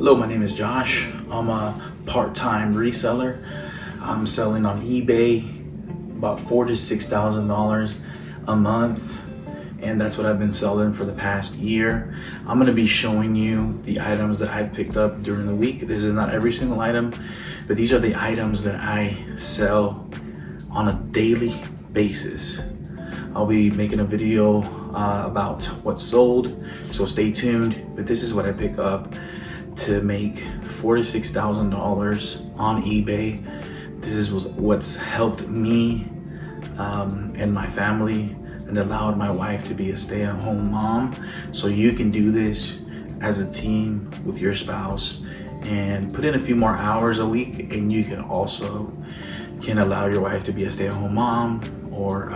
Hello, my name is Josh. I'm a part-time reseller. I'm selling on eBay about $4,000 to $6,000 a month, and that's what I've been selling for the past year. I'm going to be showing you the items that I've picked up during the week. This is not every single item, but these are the items that I sell on a daily basis. I'll be making a video about what's sold, so stay tuned. But this is what I pick up to make $4,000 to $6,000 on eBay. This is what's helped me and my family and allowed my wife to be a stay-at-home mom. So you can do this as a team with your spouse and put in a few more hours a week, and you can allow your wife to be a stay-at-home mom or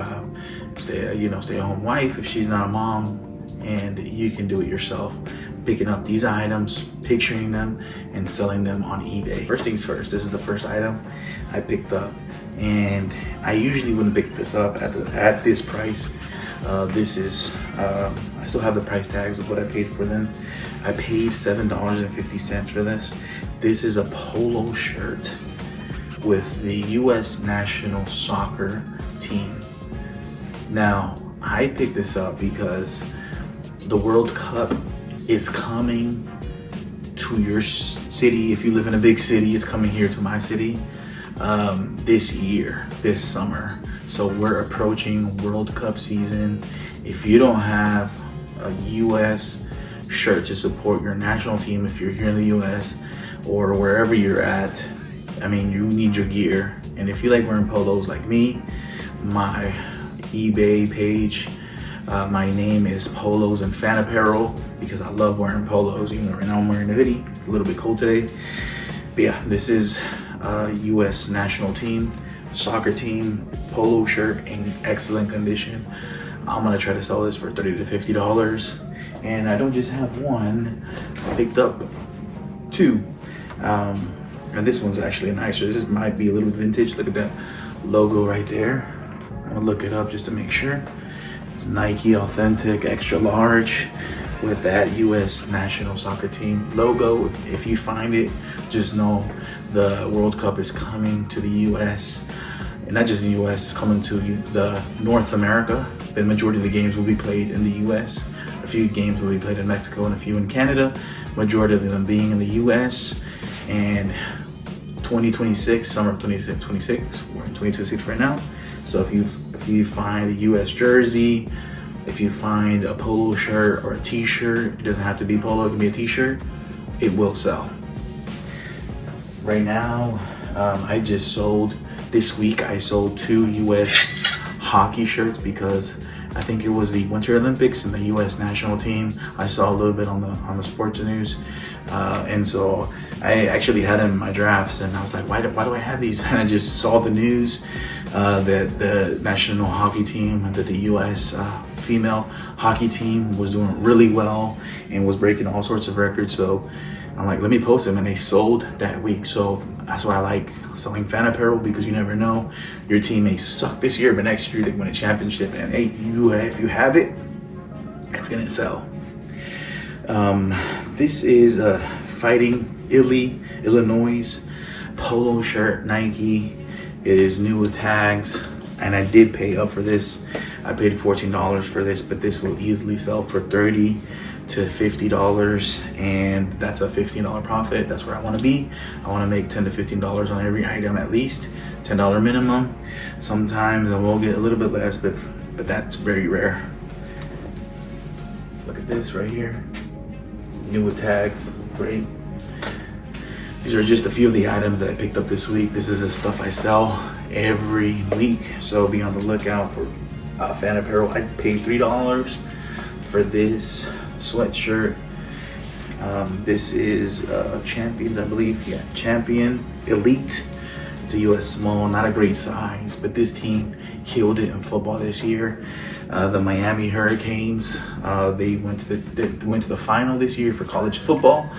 stay-at-home wife if she's not a mom, and you can do it yourself, picking up these items, picturing them, and selling them on eBay. First things first, this is the first item I picked up, and I usually wouldn't pick this up at this price. I still have the price tags of what I paid for them. I paid $7.50 for this. This is a polo shirt with the U.S. national soccer team. Now, I picked this up because the World Cup is coming to your city. If you live in a big city, it's coming here to my city this summer. So we're approaching World Cup season. If you don't have a U.S. shirt to support your national team, if you're here in the U.S. or wherever you're at, I mean, you need your gear. And if you like wearing polos like me, my eBay page, my name is Polos and Fan Apparel, because I love wearing polos. Even right now I'm wearing a hoodie. It's a little bit cold today. But yeah, this is U.S. national team, soccer team, polo shirt in excellent condition. I'm gonna try to sell this for $30 to $50. And I don't just have one, I picked up two. And this one's actually nicer. This might be a little vintage. Look at that logo right there. I'm gonna look it up just to make sure. It's Nike Authentic Extra Large with that U.S. national soccer team logo. If you find it, just know the World Cup is coming to the U.S. And not just the U.S., it's coming to the North America. The majority of the games will be played in the U.S. A few games will be played in Mexico and a few in Canada. Majority of them being in the U.S. And 2026, summer of 2026, we're in 2026 right now. So if you find a U.S. jersey, if you find a polo shirt or a t-shirt, it doesn't have to be polo, it can be a t-shirt, it will sell. Right now, this week I sold 2 U.S. hockey shirts because I think it was the Winter Olympics and the U.S. national team. I saw a little bit on the sports news, and so I actually had them in my drafts, and I was like, why do I have these? And I just saw the news that the national hockey team, that the U.S. Female hockey team was doing really well and was breaking all sorts of records. So I'm like, let me post them, and they sold that week. So that's why I like selling fan apparel, because you never know. Your team may suck this year, but next year they win a championship, and hey, if you have it, it's gonna sell. This is a Fighting Illinois polo shirt, Nike. It is new with tags, and I did pay up for this. I paid $14 for this, but this will easily sell for $30 to $50, and that's a $15 profit. That's where I want to be. I want to make $10 to $15 on every item, at least $10 minimum. Sometimes I will get a little bit less, but that's very rare. Look at this right here, new with tags, great. These are just a few of the items that I picked up this week. This is the stuff I sell every week, so be on the lookout for fan apparel. I paid $3 for this sweatshirt. This is Champions, I believe. Yeah, Champion Elite. It's a U.S. small, not a great size, but this team killed it in football this year. The Miami Hurricanes, they went to the final this year for college football.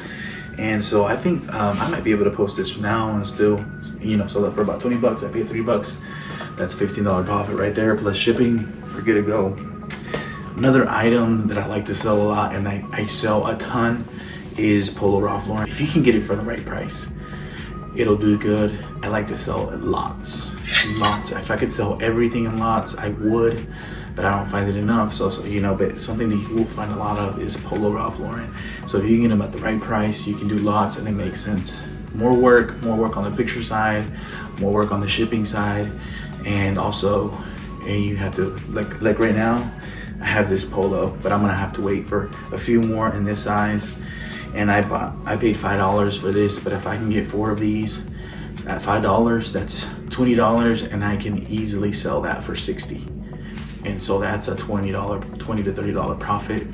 And so I think I might be able to post this now and still, sell that for about $20. I paid $3. That's $15 profit right there, plus shipping. We're good to go. Another item that I like to sell a lot, and I sell a ton, is Polo Ralph Lauren. If you can get it for the right price, it'll do good. I like to sell in lots. If I could sell everything in lots, I would, but I don't find it enough. So you know, but something that you will find a lot of is Polo Ralph Lauren. So if you can get them at the right price, you can do lots and it makes sense. More work on the picture side, more work on the shipping side, and also, and you have to, like right now, I have this polo, but I'm gonna have to wait for a few more in this size. And I paid $5 for this, but if I can get 4 of these at $5, that's $20, and I can easily sell that for $60. And so that's a $20 to $30 profit,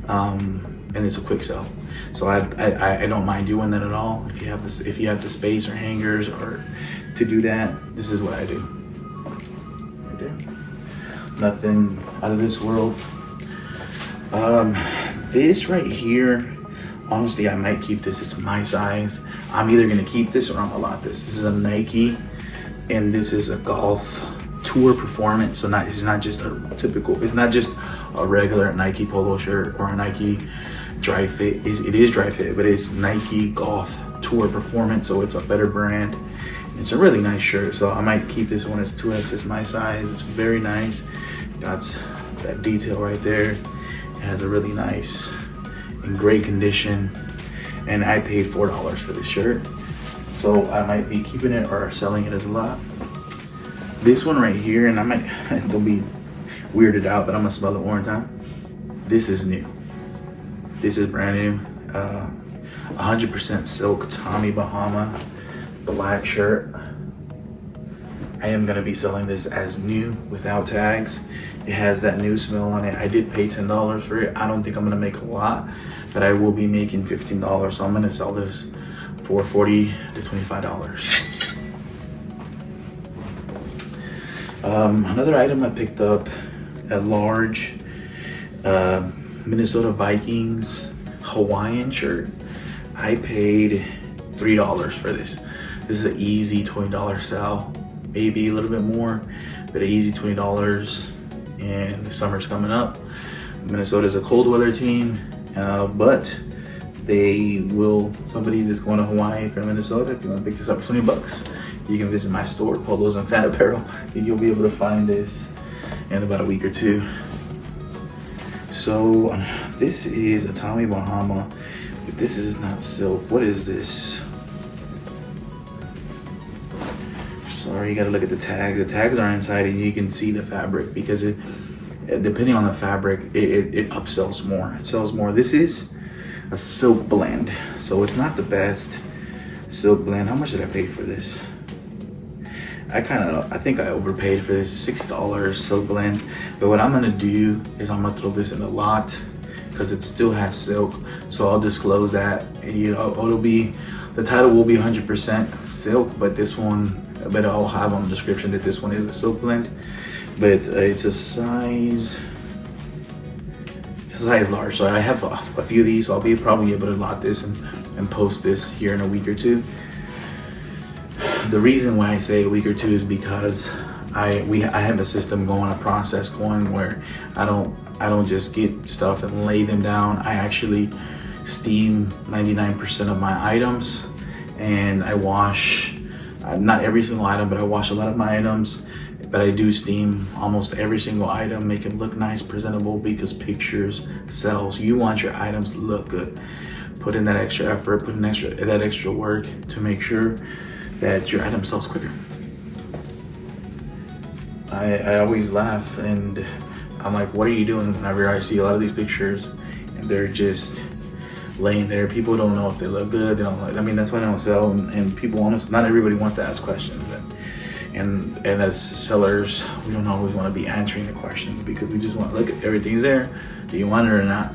and it's a quick sell. So I don't mind doing that at all. If you have this, if you have the space or hangers or to do that, this is what I do. Right there. Nothing out of this world. This right here, honestly, I might keep this. It's my size. I'm either gonna keep this or I'm gonna lot this. This is a Nike, and this is a golf tour performance. So it's not just a typical, it's not just a regular Nike polo shirt or a Nike dry fit. It is dry fit, but it's Nike golf tour performance. So it's a better brand. It's a really nice shirt. So I might keep this one. It's 2X, it's my size. It's very nice. Got that detail right there. It has a really nice, in great condition, and I paid $4 for this shirt, so I might be keeping it or selling it as a lot. This one right here, and I might don't be weirded out, but I'm gonna smell it one more time. This is new. This is brand new. 100% silk Tommy Bahama black shirt. I am gonna be selling this as new without tags. It has that new smell on it. I did pay $10 for it. I don't think I'm gonna make a lot, but I will be making $15. So I'm gonna sell this for $40 to $25. Another item I picked up, a large Minnesota Vikings Hawaiian shirt. I paid $3 for this. This is an easy $20 sell, maybe a little bit more, but an easy $20. And the summer's coming up. Minnesota's a cold weather team, but they will, somebody that's going to Hawaii from Minnesota, if you want to pick this up for $20, you can visit my store, Polos and Fan Apparel, and you'll be able to find this in about a week or two. So this is a Tommy Bahama, but this is not silk. What is this? Sorry, you gotta look at the tags. The tags are inside and you can see the fabric, because it, depending on the fabric, it upsells more. It sells more. This is a silk blend, so it's not the best silk blend. How much did I pay for this? I think I overpaid for this. $6 silk blend. But what I'm gonna do is I'm gonna throw this in a lot because it still has silk. So I'll disclose that, and you know, it'll be, the title will be 100% silk, but this one, but I'll have on the description that this one is a silk blend. But it's a size large. So I have a few of these, so I'll be probably able to lot this and post this here in a week or two. The reason why I say a week or two is because I have a system going, a process going, where I don't just get stuff and lay them down. I actually steam 99% of my items, and I wash, not every single item, but I wash a lot of my items. But I do steam almost every single item, make it look nice, presentable, because pictures sells. You want your items to look good. Put in that extra effort, put in that extra work to make sure that your item sells quicker. I always laugh, and I'm like, what are you doing? Whenever I see a lot of these pictures and they're just laying there, people don't know if they look good. They don't like, I mean, that's why they don't sell. And people, honest, not everybody wants to ask questions. And as sellers, we don't always want to be answering the questions, because we just want to look at everything's there. Do you want it or not?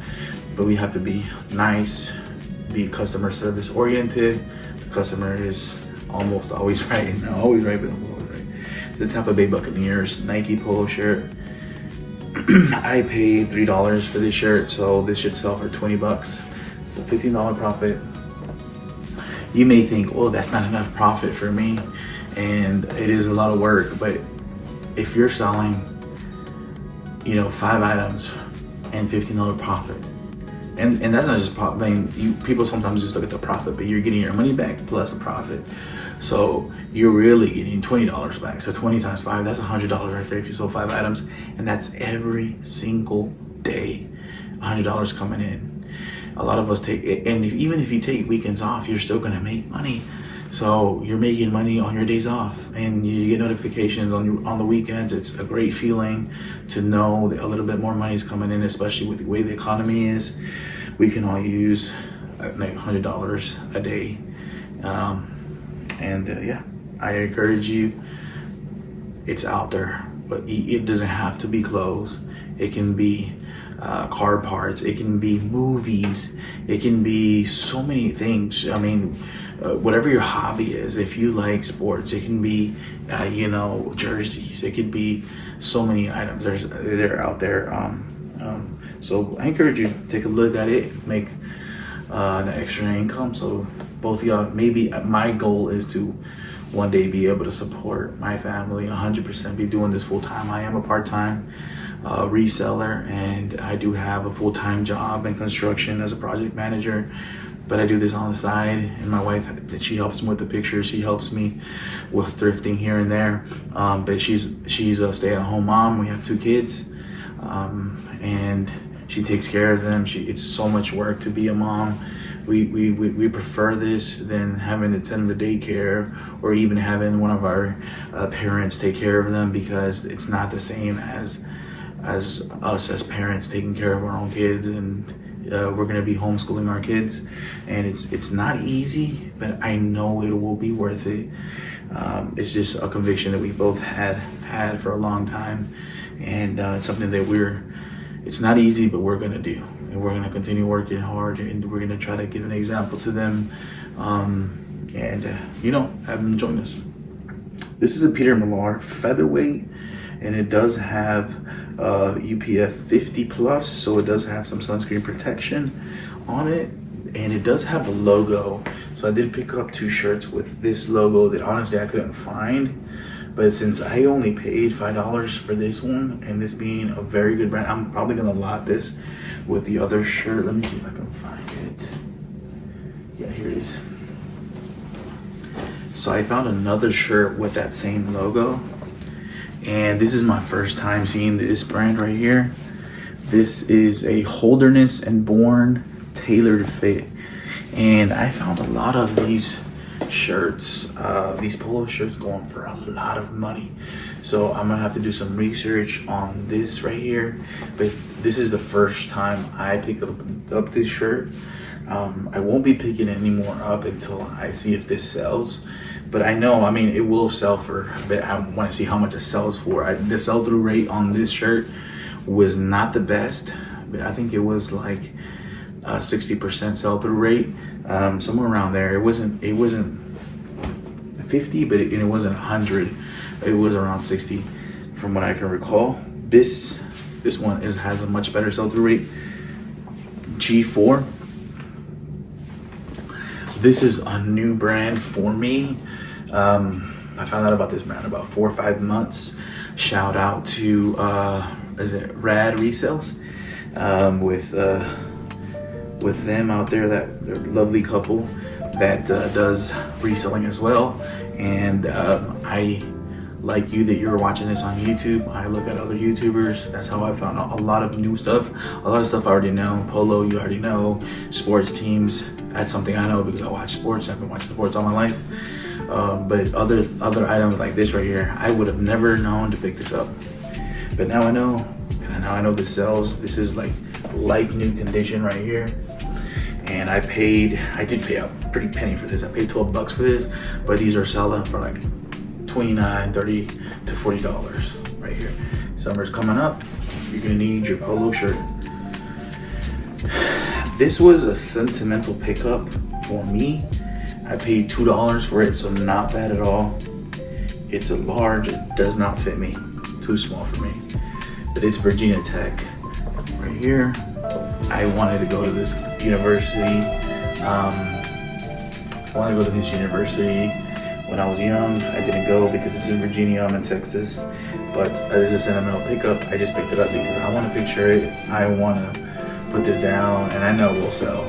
But we have to be nice, be customer service oriented. The customer is almost always right. Not always right, but almost always right. It's the Tampa Bay Buccaneers Nike polo shirt. I paid $3 for this shirt, so this should sell for $20. It's a $15 profit. You may think, oh, that's not enough profit for me. And it is a lot of work, but if you're selling, you know, 5 items and $15 profit, And that's not just profit. I mean, people sometimes just look at the profit, but you're getting your money back plus a profit. So you're really getting $20 back. So 20 times 5, that's $100 right there if you sold 5 items, and that's every single day. $100 coming in. A lot of us take it, and even if you take weekends off, you're still gonna make money. So you're making money on your days off, and you get notifications on the weekends. It's a great feeling to know that a little bit more money is coming in, especially with the way the economy is. We can all use like $100 a day, yeah, I encourage you. It's out there, but it doesn't have to be clothes. It can be car parts. It can be movies. It can be so many things. I mean, whatever your hobby is, if you like sports, it can be, jerseys. It could be so many items. They're out there. So I encourage you to take a look at it, make an extra income. So both of y'all, maybe my goal is to one day be able to support my family 100%, be doing this full time. I am a part-time reseller, and I do have a full-time job in construction as a project manager, but I do this on the side. And my wife, she helps me with the pictures. She helps me with thrifting here and there. But she's a stay-at-home mom. We have 2 kids, and she takes care of them. It's so much work to be a mom. We prefer this than having to send them to daycare, or even having one of our parents take care of them, because it's not the same as us as parents taking care of our own kids. And we're going to be homeschooling our kids, and it's not easy, but I know it will be worth it. It's just a conviction that we both had for a long time, and it's something that it's not easy, but we're going to do, and we're going to continue working hard, and we're going to try to give an example to them, and have them join us. This is a Peter Millar featherweight, and it does have UPF 50 plus, so it does have some sunscreen protection on it, and it does have a logo. So I did pick up 2 shirts with this logo that honestly I couldn't find, but since I only paid $5 for this one, and this being a very good brand, I'm probably gonna lot this with the other shirt. Let me see if I can find it. Yeah, here it is. So I found another shirt with that same logo, and this is my first time seeing this brand right here. This is a Holderness and Born tailored fit, and I found a lot of these shirts, these polo shirts, going for a lot of money. So I'm gonna have to do some research on this right here, but this is the first time I pick up this shirt. I won't be picking any more up until I see if this sells. But I know, it will sell for, but I want to see how much it sells for. The sell-through rate on this shirt was not the best, but I think it was like a 60% sell-through rate, somewhere around there. It wasn't 50, but it wasn't 100. It was around 60, from what I can recall. This one has a much better sell-through rate. G4. This is a new brand for me. I found out about this brand about 4 or 5 months. Shout out to is it Rad Resells, with them out there, that lovely couple that does reselling as well. And I, like you, that you're watching this on YouTube, I look at other YouTubers. That's how I found out a lot of new stuff. A lot of stuff I already know. Polo, you already know. Sports teams, that's something I know because I watch sports. I've been watching sports all my life. But other items like this right here, I would have never known to pick this up. But now I know, and now I know this sells. This is like new condition right here. And I did pay a pretty penny for this. I paid $12 for this, but these are selling for like $29, $30 to $40 right here. Summer's coming up. You're gonna need your polo shirt. This was a sentimental pickup for me. I paid $2 for it, so not bad at all. It's a large, it does not fit me. Too small for me. But it's Virginia Tech right here. I wanted to go to this university. When I was young. I didn't go because it's in Virginia, I'm in Texas. But as a sentimental pickup, I just picked it up because I want to picture it. I want to put this down, and I know it will sell.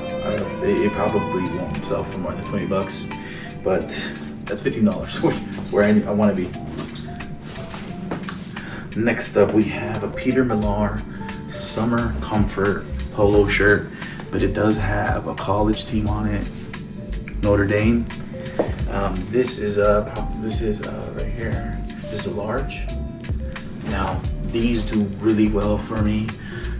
It probably won't sell for more than 20 bucks, but that's $15 where I want to be. Next up, we have a Peter Millar Summer Comfort polo shirt, but it does have a college team on it, Notre Dame. This is right here. This is a large. Now these do really well for me.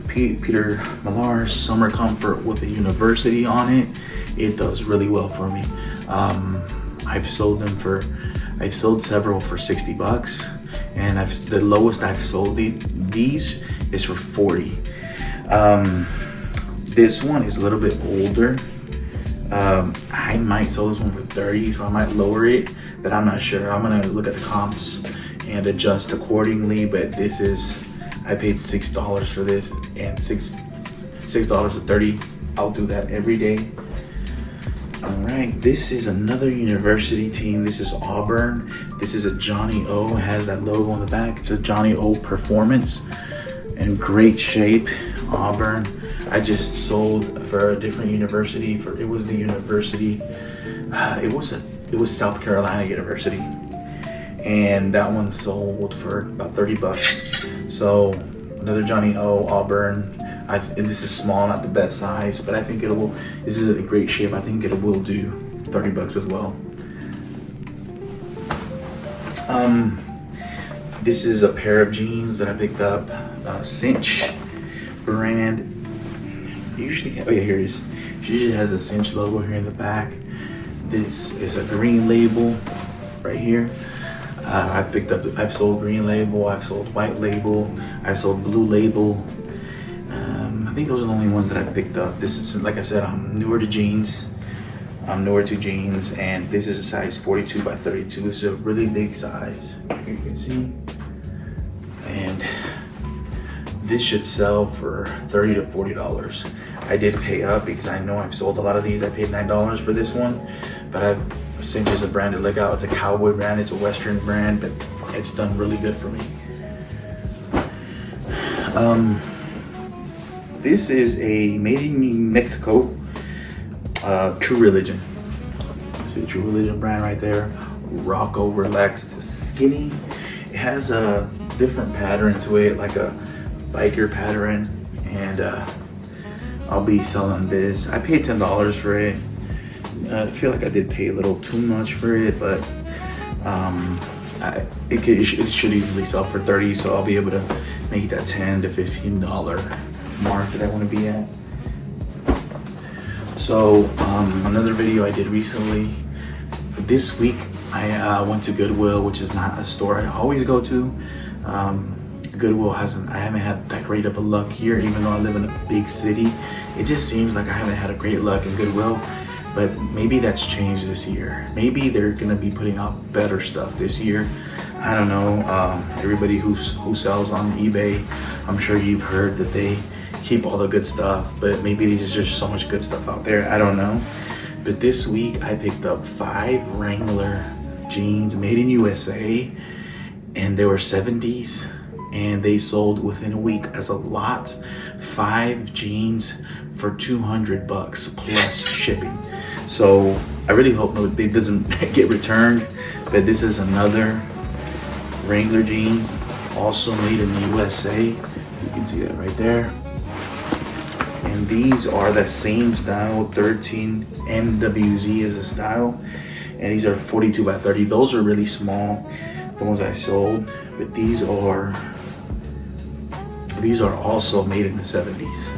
Peter Millar Summer Comfort with a university on it. It does really well for me. I've sold several for 60 bucks, and the lowest I've sold these is for 40. This one is a little bit older. I might sell this one for 30, so I might lower it, but I'm not sure. I'm gonna look at the comps and adjust accordingly. But this is, I paid $6 for this, and $6 to 30. I'll do that every day. All right, this is another university team. This is Auburn. This is a Johnny O. It has that logo on the back. It's a Johnny O Performance, in great shape. Auburn. I just sold for a different university. It was the university. It was South Carolina University, and that one sold for about 30 bucks. So another Johnny O Auburn. And this is small, not the best size, but I think this is a great shape. I think it will do 30 bucks as well. This is a pair of jeans that I picked up, Cinch brand. Here it is. It usually has a Cinch logo here in the back. This is a green label right here. I've sold green label, I've sold white label, I've sold blue label. I think those are the only ones that I picked up. This is, like I said, I'm newer to jeans, and this is a size 42 by 32. This is a really big size, you can see. And this should sell for $30 to $40. I did pay up because I know I've sold a lot of these. I paid $9 for this one, but Cinch is a brand to look out. It's a cowboy brand, it's a Western brand, but it's done really good for me. This is a made in Mexico, True Religion. See, True Religion brand right there. Rocco Relaxed Skinny. It has a different pattern to it, like a biker pattern, and I'll be selling this. I paid $10 for it. I feel like I did pay a little too much for it, but it should easily sell for 30, so I'll be able to make that $10 to $15 mark that I want to be at. So another video I did recently, this week I went to Goodwill, which is not a store I always go to. Goodwill I haven't had that great of a luck here, even though I live in a big city. It just seems like I haven't had a great luck in Goodwill, but maybe that's changed this year. Maybe they're gonna be putting out better stuff this year. I don't know. Everybody who sells on eBay, I'm sure you've heard that they keep all the good stuff, but maybe there's just so much good stuff out there. I don't know. But this week I picked up 5 Wrangler jeans made in USA, and they were 70s, and they sold within a week as a lot. 5 jeans for 200 bucks plus shipping. So I really hope it doesn't get returned, but this is another Wrangler jeans, also made in the USA. You can see that right there. And these are the same style, 13 MWZ is a style, and these are 42 by 30. Those are really small, the ones I sold, but these are also made in the 70s,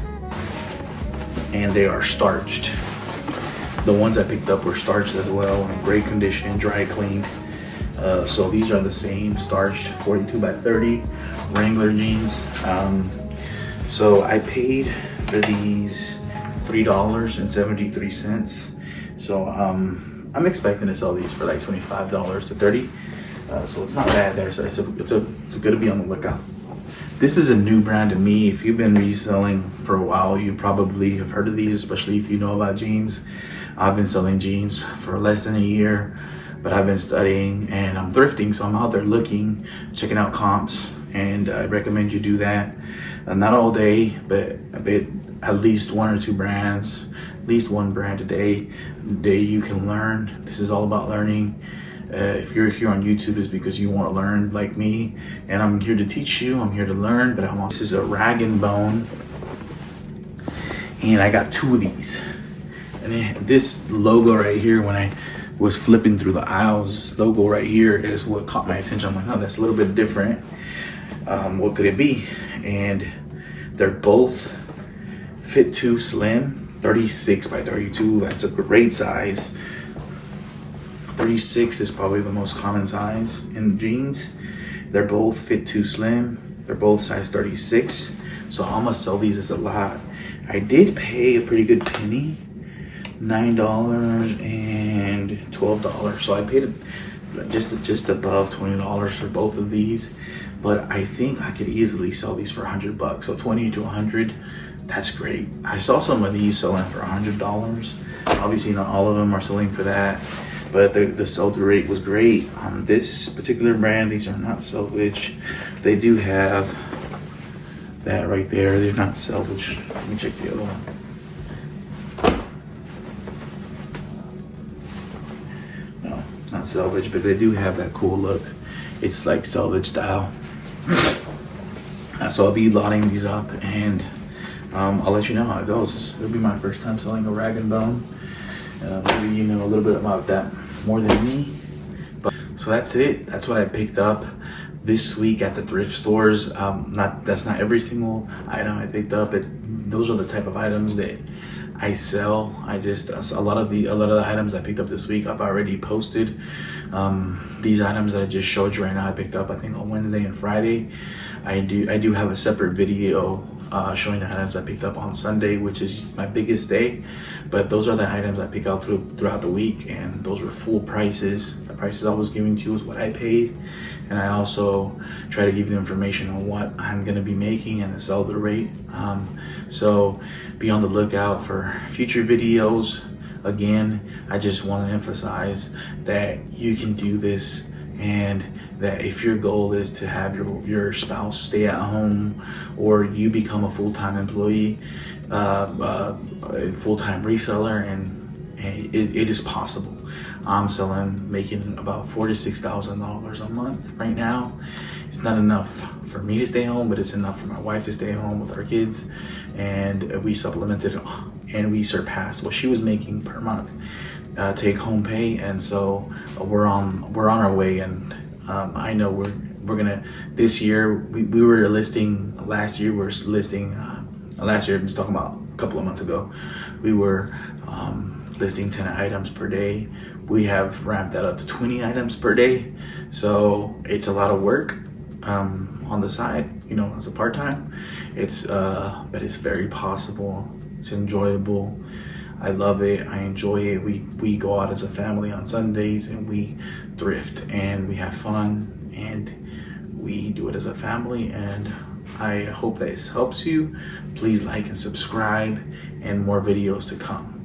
and they are starched. The ones I picked up were starched as well, in great condition, dry cleaned. So these are the same starched 42 by 30 Wrangler jeans. So I paid for these $3.73. So I'm expecting to sell these for like $25 to $30. So it's not bad there. So it's good to be on the lookout. This is a new brand to me. If you've been reselling for a while, you probably have heard of these, especially if you know about jeans. I've been selling jeans for less than a year, but I've been studying and I'm thrifting, so I'm out there looking, checking out comps, and I recommend you do that. Not all day, but at least 1 or 2 brands, at least 1 brand a day you can learn. This is all about learning. If you're here on YouTube, it's because you want to learn like me, and I'm here to teach you. I'm here to learn, but this is a rag and bone, and I got 2 of these. And this logo right here, when I was flipping through the aisles, this logo right here is what caught my attention. I'm like, oh, that's a little bit different. What could it be? And they're both fit too slim, 36 by 32. That's a great size. 36 is probably the most common size in jeans. They're both fit too slim. They're both size 36. So I'm gonna sell these as a lot. I did pay a pretty good penny, $9 and $12. So I paid just above $20 for both of these. But I think I could easily sell these for $100. So 20 to 100, that's great. I saw some of these selling for $100. Obviously not all of them are selling for that, but the sell-through rate was great. This particular brand, these are not salvage. They do have that right there. They're not salvage. Let me check the other one. No, not salvage, but they do have that cool look. It's like salvage style. So I'll be lotting these up, and I'll let you know how it goes. It'll be my first time selling a rag and bone. Maybe you know a little bit about that more than me. But so that's it. That's what I picked up this week at the thrift stores. That's not every single item I picked up. Those are the type of items that I sell. A lot of the items I picked up this week I've already posted. These items that I just showed you right now I picked up I think on Wednesday and Friday. I do have a separate video showing the items I picked up on Sunday, which is my biggest day. But those are the items I pick out throughout the week, and those were full prices. The prices I was giving to you is what I paid, and I also try to give you information on what I'm going to be making and the sell-through rate. So be on the lookout for future videos. Again, I just want to emphasize that you can do this, and that if your goal is to have your spouse stay at home, or you become a full-time employee, a full-time reseller, and it is possible. I'm making about $4,000 to $6,000 a month right now. It's not enough for me to stay home, but it's enough for my wife to stay home with our kids, and we supplemented and we surpassed what she was making per month take home pay, and so we're on our way. And I know we're gonna, this year we were listing last year. Last year, I'm just talking about a couple of months ago, we were listing 10 items per day. We have ramped that up to 20 items per day. So it's a lot of work on the side, as a part-time. But it's very possible. It's enjoyable. I love it. I enjoy it. We go out as a family on Sundays, and we thrift, and we have fun, and we do it as a family. And I hope this helps you. Please like and subscribe, and more videos to come.